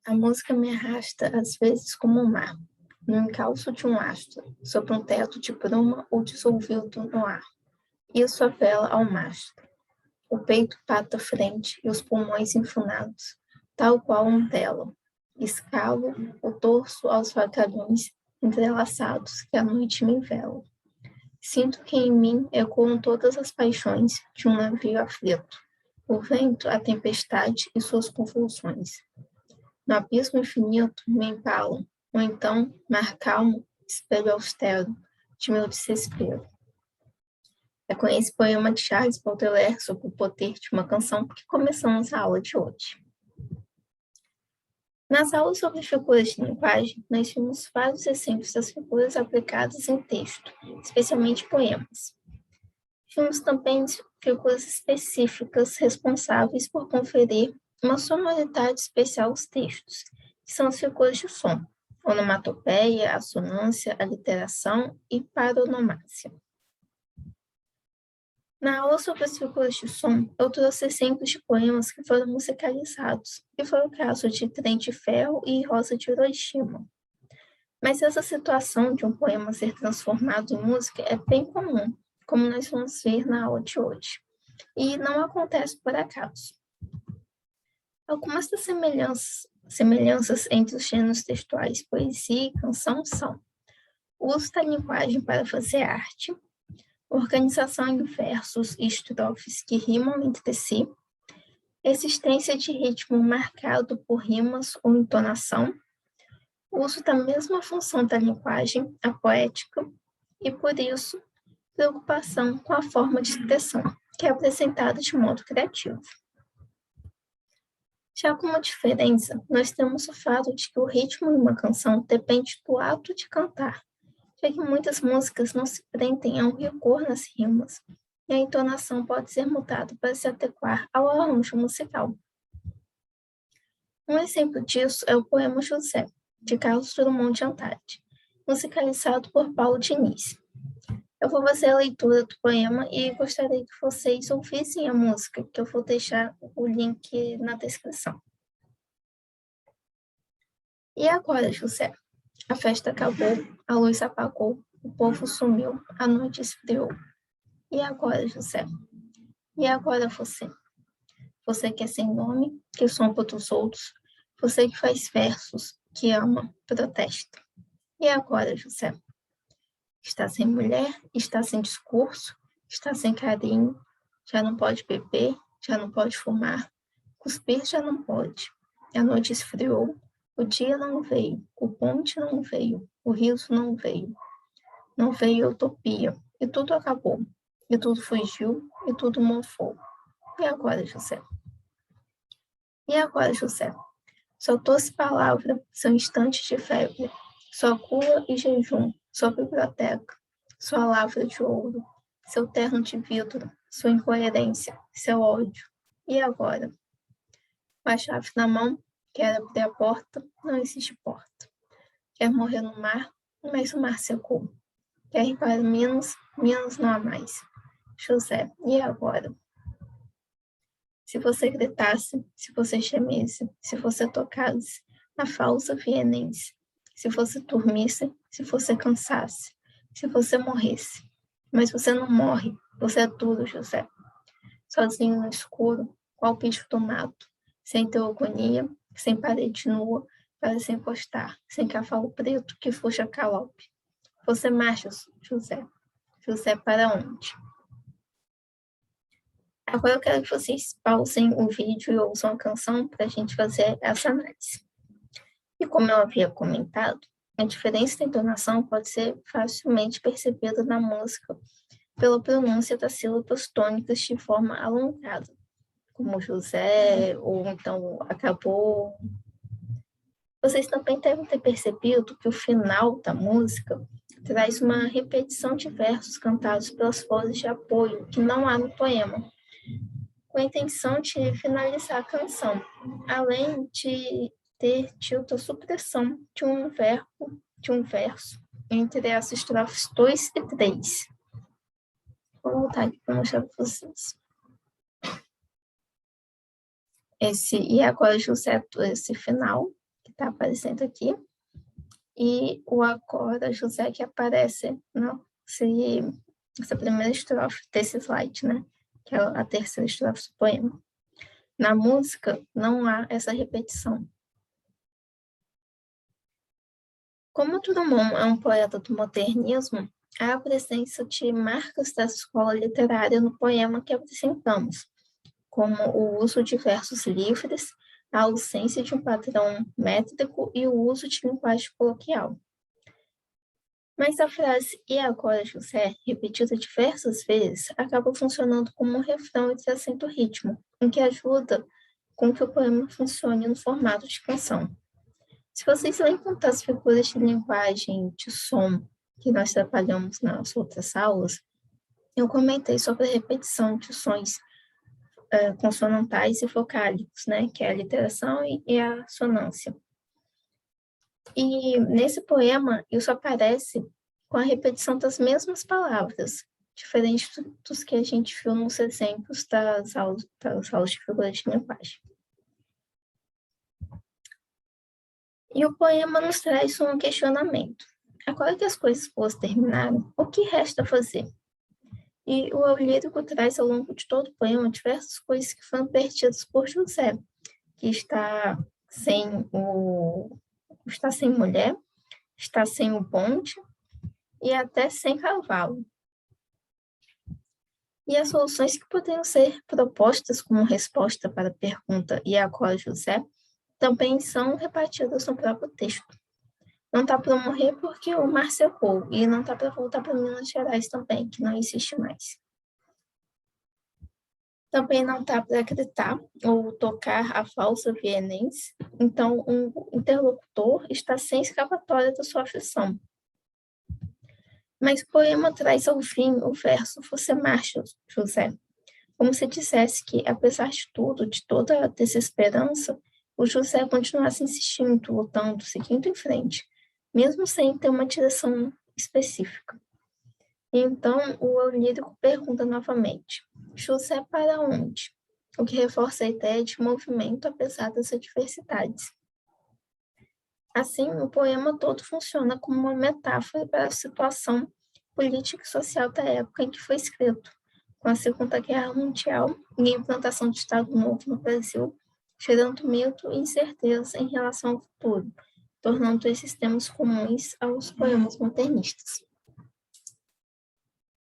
A música me arrasta, às vezes, como um mar, no encalço de um astro, sob um teto de bruma ou dissolvido no ar. Isso apela ao mastro. O peito pata frente e os pulmões enfunados, tal qual um telo. Escalo o torso aos vagalhões entrelaçados que a noite me envela. Sinto que em mim ecoam todas as paixões de um navio aflito, o vento, a tempestade e suas convulsões. No abismo infinito me empalam, ou então, mar calmo, espelho austero de meu desespero. É com esse poema de Charles Baudelaire sobre o poder de uma canção que começamos a aula de hoje. Nas aulas sobre figuras de linguagem, nós vimos vários exemplos das figuras aplicadas em texto, especialmente poemas. Vimos também figuras específicas responsáveis por conferir uma sonoridade especial aos textos, que são as figuras de som, onomatopeia, assonância, aliteração e paronomácia. Na aula sobre as figuras de som, eu trouxe exemplos de poemas que foram musicalizados, que foi o caso de Trem de Ferro e Rosa de Hiroshima. Mas essa situação de um poema ser transformado em música é bem comum, como nós vamos ver na aula de hoje, e não acontece por acaso. Algumas das semelhanças entre os gêneros textuais poesia e canção são o uso da linguagem para fazer arte, organização em versos e estrofes que rimam entre si, existência de ritmo marcado por rimas ou entonação, o uso da mesma função da linguagem, a poética, e por isso, preocupação com a forma de expressão, que é apresentada de modo criativo. Já como diferença, nós temos o fato de que o ritmo de uma canção depende do ato de cantar, já que muitas músicas não se prendem a um rigor nas rimas, e a entonação pode ser mudada para se adequar ao arranjo musical. Um exemplo disso é o poema José, de Carlos Drummond de Andrade, musicalizado por Paulo Diniz. Eu vou fazer a leitura do poema e gostaria que vocês ouvissem a música, que eu vou deixar o link na descrição. E agora, José? A festa acabou, a luz apagou, o povo sumiu, a noite esfriou. E agora, José? E agora você? Você que é sem nome, que sombra dos outros, você que faz versos, que ama, protesta. E agora, José? Está sem mulher, está sem discurso, está sem carinho, já não pode beber, já não pode fumar, cuspir já não pode. A noite esfriou, o dia não veio, o ponte não veio, o riso não veio a utopia, e tudo acabou, e tudo fugiu, e tudo mofou. E agora, José? E agora, José? Sua doce palavra são instantes de febre, sua cura e jejum, sua biblioteca, sua lavra de ouro, seu terno de vidro, sua incoerência, seu ódio. E agora? Com a chave na mão, quer abrir a porta, não existe porta. Quer morrer no mar, mas o mar secou. Quer ir para Minas, Minas não há mais. José, e agora? Se você gritasse, se você gemesse, se você tocasse na falsa vienense, se você dormisse, se você cansasse, se você morresse. Mas você não morre, você é tudo, José. Sozinho no escuro, qual bicho do mato, sem teogonia, sem parede nua para se encostar, sem cavalo preto que fuja calope. Você marcha, José. José para onde? Agora eu quero que vocês pausem o vídeo e ouçam a canção para a gente fazer essa análise. E como eu havia comentado, a diferença da entonação pode ser facilmente percebida na música pela pronúncia das sílabas tônicas de forma alongada, como José, ou então acabou. Vocês também devem ter percebido que o final da música traz uma repetição de versos cantados pelas vozes de apoio que não há no poema, com a intenção de finalizar a canção, além de ter tido a supressão de um verso entre as estrofes 2 e 3. Vou voltar aqui para mostrar para vocês. E agora, José, esse final, está aparecendo aqui, e o agora, José, que aparece essa primeira estrofe desse slide, né? Que é a terceira estrofe do poema. Na música, não há essa repetição. Como Drummond é um poeta do modernismo, há a presença de marcas da escola literária no poema que apresentamos, como o uso de versos livres, a ausência de um padrão métrico e o uso de linguagem coloquial. Mas a frase "E agora, José", repetida diversas vezes, acaba funcionando como um refrão entre acento e ritmo, em que ajuda com que o poema funcione no formato de canção. Se vocês lembram das figuras de linguagem de som que nós trabalhamos nas outras aulas, eu comentei sobre a repetição de sons consonantais e vocálicos, né, que é a literação e a sonância. E nesse poema, isso aparece com a repetição das mesmas palavras, diferente dos que a gente viu nos exemplos das aulas de figuras de linguagem. E o poema nos traz um questionamento. Agora que as coisas boas terminaram, o que resta fazer? E o eu lírico traz ao longo de todo o poema diversas coisas que foram perdidas por José, que está sem mulher, está sem o bonde e até sem cavalo. E as soluções que poderiam ser propostas como resposta para a pergunta "E agora, José?" também são repartidas no próprio texto. Não está para morrer porque o mar secou, e não está para voltar para Minas Gerais também, que não existe mais. Também não está para gritar ou tocar a falsa vienense, então um interlocutor está sem escapatória da sua aflição. Mas o poema traz ao fim o verso "Você marcha, José", como se dissesse que, apesar de tudo, de toda a desesperança, o José continuasse insistindo, lutando, seguindo em frente, mesmo sem ter uma direção específica. Então, o eu lírico pergunta novamente: José para onde? O que reforça a ideia de movimento apesar das adversidades. Assim, o poema todo funciona como uma metáfora para a situação política e social da época em que foi escrito, com a Segunda Guerra Mundial e a implantação do Estado Novo no Brasil, gerando medo e incerteza em relação ao futuro, tornando esses temas comuns aos poemas modernistas.